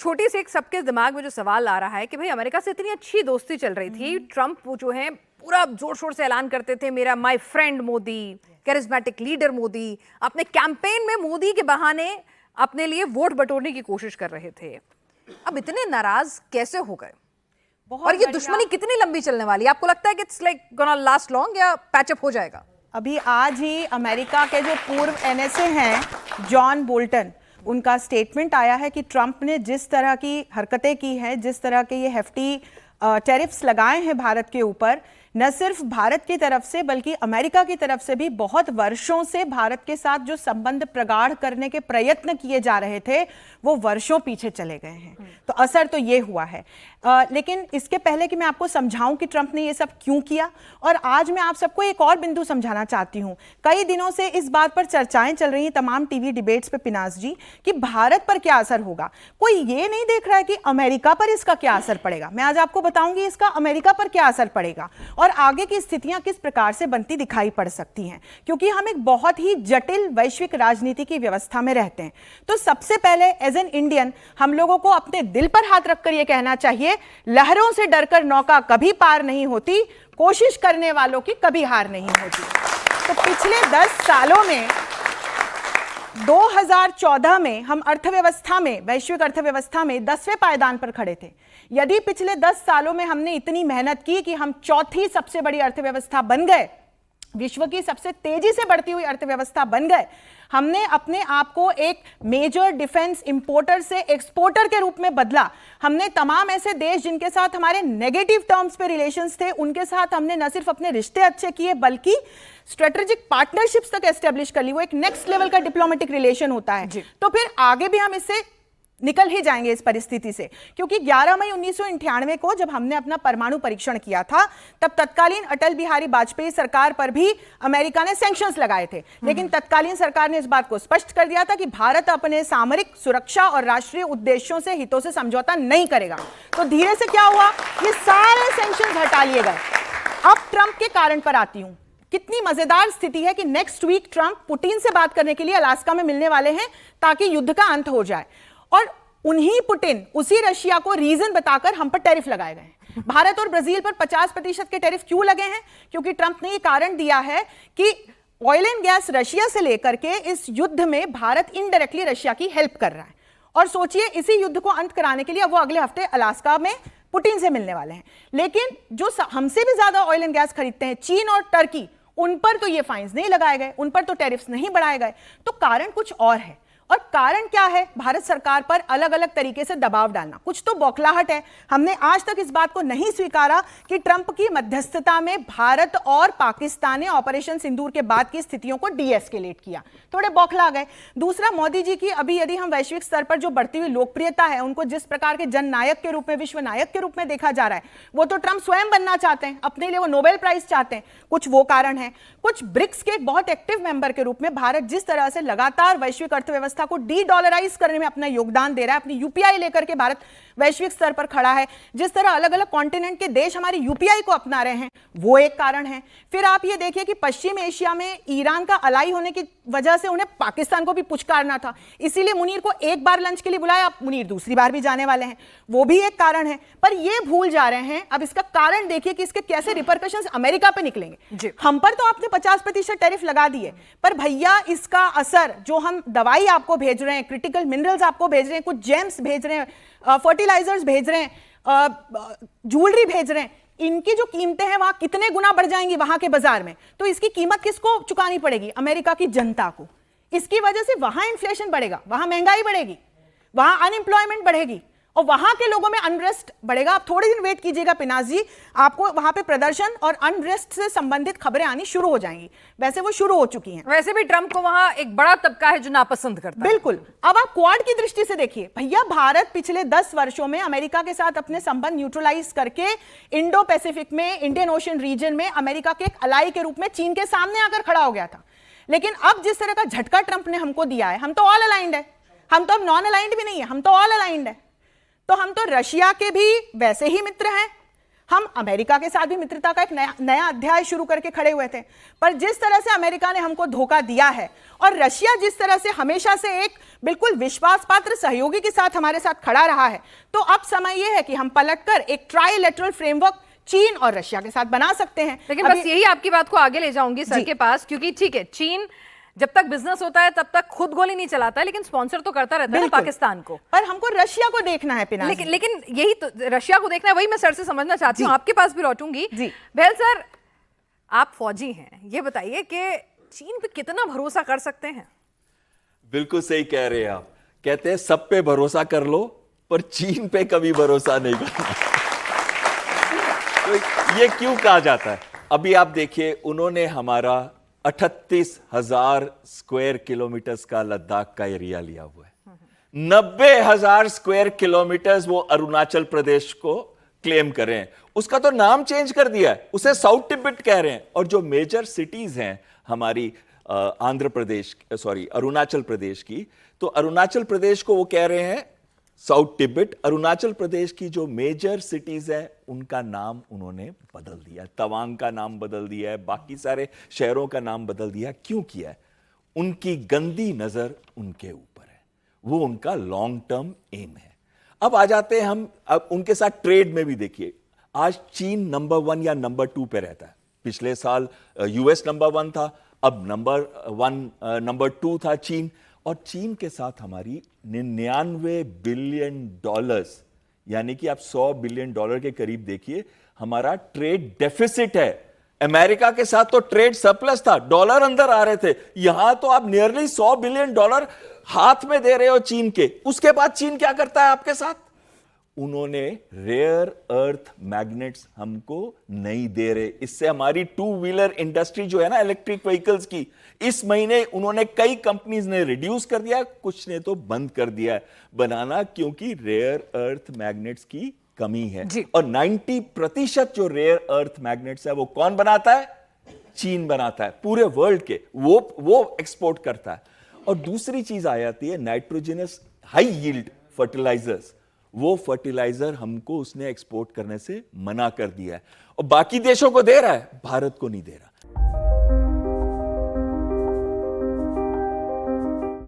छोटी सी एक सबके दिमाग में जो सवाल आ रहा है कि भाई अमेरिका से इतनी अच्छी दोस्ती चल रही थी, ट्रंप वो जो है पूरा जोर शोर से ऐलान करते थे मेरा my friend Modi, charismatic leader Modi, अपने कैंपेन में मोदी के बहाने अपने लिए वोट बटोरने की कोशिश कर रहे थे। अब इतने नाराज कैसे हो गए? और ये दुश्मनी कितनी लंबी चलने वाली है? आपको लगता है कि it's like gonna last long या पैचअप हो जाएगा? अभी आज ही अमेरिका के जो पूर्व एनएसए हैं जॉन बोल्टन, उनका स्टेटमेंट आया है कि ट्रंप ने जिस तरह की हरकतें की हैं, जिस तरह के ये हेफ्टी टैरिफ्स लगाए हैं भारत के ऊपर, न सिर्फ भारत की तरफ से बल्कि अमेरिका की तरफ से भी बहुत वर्षों से भारत के साथ जो संबंध प्रगाढ़ करने के प्रयत्न किए जा रहे थे वो वर्षों पीछे चले गए हैं। तो असर तो ये हुआ है। लेकिन इसके पहले कि मैं आपको समझाऊं कि ट्रंप ने ये सब क्यों किया, और आज मैं आप सबको एक और बिंदु समझाना चाहती हूं। कई दिनों से इस बात पर चर्चाएं चल रही हैं तमाम टीवी डिबेट्स पे पिनाज जी, कि भारत पर क्या असर होगा। कोई ये नहीं देख रहा है कि अमेरिका पर इसका क्या असर पड़ेगा। मैं आज आपको बताऊंगी इसका अमेरिका पर क्या असर पड़ेगा और आगे की स्थितियां किस प्रकार से बनती दिखाई पड़ सकती हैं, क्योंकि हम एक बहुत ही जटिल वैश्विक राजनीति की व्यवस्था में रहते हैं। तो सबसे पहले एज एन इंडियन हम लोगों को अपने दिल पर हाथ रखकर यह कहना चाहिए, लहरों से डरकर नौका कभी पार नहीं होती, कोशिश करने वालों की कभी हार नहीं होती। तो पिछले 10 सालों में 2014 में हम अर्थव्यवस्था में, वैश्विक अर्थव्यवस्था में 10वें पायदान पर खड़े थे। यदि पिछले 10 सालों में हमने इतनी मेहनत की कि हम चौथी सबसे बड़ी अर्थव्यवस्था बन गए, विश्व की सबसे तेजी से बढ़ती हुई अर्थव्यवस्था बन गए, हमने अपने आप को एक मेजर डिफेंस इंपोर्टर से एक्सपोर्टर के रूप में बदला, हमने तमाम ऐसे देश जिनके साथ हमारे नेगेटिव टर्म्स पे रिलेशंस थे उनके साथ हमने न सिर्फ अपने रिश्ते अच्छे किए बल्कि स्ट्रेटेजिक पार्टनरशिप्स तक एस्टेब्लिश कर ली। वो एक नेक्स्ट लेवल का डिप्लोमेटिक रिलेशन होता है। तो फिर आगे भी हम इससे निकल ही जाएंगे इस परिस्थिति से, क्योंकि 11 मई 1998 को जब हमने अपना परमाणु परीक्षण किया था तब तत्कालीन अटल बिहारी वाजपेयी सरकार पर भी अमेरिका ने सैंक्शंस लगाए थे। लेकिन तत्कालीन सरकार ने इस बात को स्पष्ट कर दिया था कि भारत अपने सामरिक सुरक्षा और राष्ट्रीय उद्देश्यों से, हितों से समझौता नहीं करेगा। तो धीरे से क्या हुआ, ये सारे सैंक्शंस हटा लिए गए। अब ट्रंप के कारण पर आती हूं। कितनी मजेदार स्थिति है कि नेक्स्ट वीक ट्रंप पुतिन से बात करने के लिए अलास्का में मिलने वाले हैं ताकि युद्ध का अंत हो जाए, और उन्हीं पुतिन उसी रशिया को रीजन बताकर हम पर टैरिफ लगाए गए हैं। भारत और ब्राजील पर 50% के टैरिफ क्यों लगे हैं? क्योंकि ट्रंप ने ये कारण दिया है कि ऑयल एंड गैस रशिया से लेकर के इस युद्ध में भारत इनडायरेक्टली रशिया की हेल्प कर रहा है। और सोचिए इसी युद्ध को अंत कराने के लिए अब वो अगले हफ्ते अलास्का में पुतिन से मिलने वाले हैं। लेकिन जो हमसे भी ज्यादा ऑयल एंड गैस खरीदते हैं, चीन और टर्की, उन पर तो ये फाइन्स नहीं लगाए गए, उन पर तो टैरिफ्स नहीं बढ़ाए गए। तो कारण कुछ और है। और कारण क्या है? भारत सरकार पर अलग अलग तरीके से दबाव डालना। कुछ तो बौखलाहट है। हमने आज तक इस बात को नहीं स्वीकारा कि ट्रंप की मध्यस्थता में भारत और पाकिस्तान ने ऑपरेशन सिंदूर के बाद की स्थितियों को डीएस्केलेट किया। थोड़े बौखला गए। दूसरा, मोदी जी की अभी यदि हम वैश्विक स्तर पर जो बढ़ती हुई लोकप्रियता है, उनको जिस प्रकार के जन नायक के रूप में, विश्व नायक के रूप में देखा जा रहा है, वो तो ट्रंप स्वयं बनना चाहते हैं, अपने लिए वो नोबेल प्राइज चाहते हैं। कुछ वो कारण है। कुछ ब्रिक्स के बहुत एक्टिव मेंबर के रूप में भारत जिस तरह से लगातार वैश्विक अर्थव्यवस्था को डी-डॉलराइज करने में अपना योगदान दे रहा है, अपनी यूपीआई लेकर के भारत वैश्विक स्तर पर खड़ा है, जिस तरह अलग अलग कॉन्टिनेंट के देश हमारी यूपीआई को अपना रहे हैं, वो एक कारण है। फिर आप ये देखिए कि पश्चिम एशिया में ईरान का अलाई होने की वजह से उन्हें पाकिस्तान को भी पुचकारना था, इसीलिए मुनीर को एक बार लंच के लिए बुलाया, अब मुनीर दूसरी बार भी जाने वाले हैं, वो भी एक कारण है। पर ये भूल जा रहे हैं। अब इसका कारण देखिए कि इसके कैसे रिपरकशंस अमेरिका पे निकलेंगे। हम पर तो आपने 50% टैरिफ लगा दिए, पर भैया इसका असर, जो हम दवाई आपको भेज रहे हैं, क्रिटिकल मिनरल्स आपको भेज रहे हैं, कुछ जेम्स भेज रहे हैं, फर्टिलाइजर्स भेज रहे हैं, ज्वेलरी भेज रहे हैं, इनकी जो कीमतें हैं वहां कितने गुना बढ़ जाएंगी वहां के बाजार में। तो इसकी कीमत किसको चुकानी पड़ेगी? अमेरिका की जनता को। इसकी वजह से वहां इन्फ्लेशन बढ़ेगा, वहां महंगाई बढ़ेगी, वहां अनएम्प्लॉयमेंट बढ़ेगी और वहां के लोगों में अनरेस्ट बढ़ेगा। आप थोड़े दिन वेट कीजिएगा पिनाज जी, आपको वहां पे प्रदर्शन और अनरेस्ट से संबंधित खबरें आनी शुरू हो जाएंगी। वैसे वो शुरू हो चुकी हैं। वैसे भी ट्रंप को वहां एक बड़ा तबका है जो नापसंद करता है। बिल्कुल। अब आप क्वाड की दृष्टि से देखिए, भैया भारत पिछले 10 वर्षों में अमेरिका के साथ अपने संबंध न्यूट्रलाइज करके इंडो पैसिफिक में, इंडियन ओशन रीजन में अमेरिका के एक अलाई के रूप में चीन के सामने आकर खड़ा हो गया था। लेकिन अब जिस तरह का झटका ट्रंप ने हमको दिया है, हम तो ऑल अलाइंड है, हम तो अब नॉन अलाइंड भी नहीं है, हम तो ऑल अलाइंड है। तो हम तो रशिया के भी वैसे ही मित्र हैं, हम अमेरिका के साथ भी मित्रता का एक नया अध्याय शुरू करके खड़े हुए थे, पर जिस तरह से अमेरिका ने हमको धोखा दिया है और रशिया जिस तरह से हमेशा से एक बिल्कुल विश्वास पात्र सहयोगी के साथ हमारे साथ खड़ा रहा है, तो अब समय यह है कि हम पलटकर एक ट्राइलेटरल फ्रेमवर्क चीन और रशिया के साथ बना सकते हैं। लेकिन बस यही आपकी बात को आगे ले जाऊंगी सर के पास, क्योंकि ठीक है, चीन जब तक बिजनेस होता है तब तक खुद गोली नहीं चलाता है, लेकिन स्पॉन्सर तो करता रहता है ना पाकिस्तान को। पर हमको रशिया को देखना है पिनाकी। लेकिन यही तो रशिया को देखना है, वही मैं सर से समझना चाहती हूँ, आपके पास भी लौटूंगी। बहल सर, आप फौजी हैं, ये बताइए कि चीन पे कितना भरोसा कर सकते हैं? बिल्कुल सही कह रहे हैं आप। कहते हैं सब पे भरोसा कर लो, पर चीन पे कभी भरोसा नहीं करना। तो ये क्यों कहा जाता है? अभी आप देखिए, उन्होंने हमारा 38,000 स्क्वायर किलोमीटर्स का लद्दाख का एरिया लिया हुआ है। 90,000 स्क्वायर किलोमीटर्स वो अरुणाचल प्रदेश को क्लेम कर रहे हैं। उसका तो नाम चेंज कर दिया है, उसे साउथ तिब्बत कह रहे हैं। और जो मेजर सिटीज हैं हमारी आंध्र प्रदेश, सॉरी अरुणाचल प्रदेश की, तो अरुणाचल प्रदेश को वो कह रहे हैं साउथ तिब्बत। अरुणाचल प्रदेश की जो मेजर सिटीज है उनका नाम उन्होंने बदल दिया, तवांग का नाम बदल दिया है, बाकी सारे शहरों का नाम बदल दिया। क्यों किया है? उनकी गंदी नजर उनके ऊपर है, वो उनका लॉन्ग टर्म एम है। अब आ जाते हैं हम, अब उनके साथ ट्रेड में भी देखिए, आज चीन नंबर 1 या नंबर 2 पे रहता है। पिछले साल यूएस नंबर 1 था, अब नंबर 2 था चीन। और चीन के साथ हमारी 99 बिलियन डॉलर्स, यानी कि आप 100 बिलियन डॉलर के करीब देखिए, हमारा ट्रेड डेफिसिट है। अमेरिका के साथ तो ट्रेड सरप्लस था, डॉलर अंदर आ रहे थे। यहां तो आप नियरली 100 बिलियन डॉलर हाथ में दे रहे हो चीन के। उसके बाद चीन क्या करता है आपके साथ? उन्होंने रेयर अर्थ मैग्नेट्स हमको नहीं दे रहे। इससे हमारी 2 व्हीलर इंडस्ट्री जो है ना, इलेक्ट्रिक व्हीकल्स की, इस महीने उन्होंने कई कंपनीज ने रिड्यूस कर दिया, कुछ ने तो बंद कर दिया है बनाना, क्योंकि रेयर अर्थ मैग्नेट्स की कमी है। और 90% जो रेयर अर्थ मैग्नेट्स है वो कौन बनाता है? चीन बनाता है, पूरे वर्ल्ड के। वो एक्सपोर्ट करता है। और दूसरी चीज आ जाती है नाइट्रोजनस हाई यील्ड फर्टिलाइजर्स। वो फर्टिलाइजर हमको उसने एक्सपोर्ट करने से मना कर दिया है, और बाकी देशों को दे रहा है, भारत को नहीं दे रहा।